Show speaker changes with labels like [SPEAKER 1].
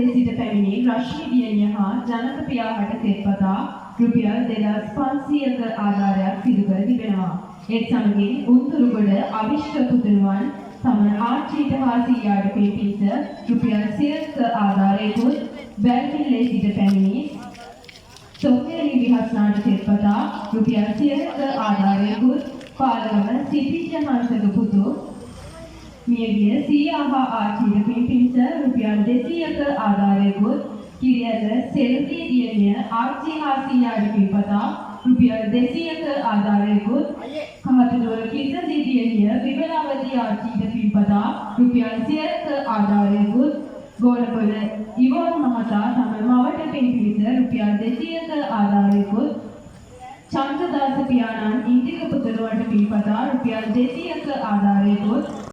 [SPEAKER 1] සිට පැමිණි රශ්මි දියණිය හා ජනක පියාහට සෙත්පතා රුපියල් 2500ක ආධාරයක් සිදු කර තිබෙනවා. ඒ සමගින් උතුරුගොඩ අවිෂ්ඨ පුතුණුවන් තම ආච්චිට හා සීයාට පිරිස රුපියල් 100ක ආධාරයකුත් බැල්මිල්ලේ සිට පැමිණි සොෆියලි විහස්නාට සෙත්පතා රුපියල් 100ක ආධාරයකුත් පාලම සිටිජ හංසක පුතු මියගිය සීයා හා ආච්චිට පිරිස රුපියල් 200ක ආධාරයකුත් කිරියද සෙල්වී දියණිය ආච්චි හා සීයාට පිරිපතා රුපියල් 200ක ආධාරයකුත් කහතුරුව කිසදී දියණිය විමලාවති ආච්චිට පිරිපතා රුපියල් 100ක ආධාරයකුත් ගෝලපොළ ඉවෝන් මහතා තම මවට පිරිස රුපියල් 200ක ආධාරයකුත් චන්ද්‍රදාස පියාණන් ඉන්දික පුතුණුවට පිරිපතා රුපියල් 200ක ආධාරයකුත්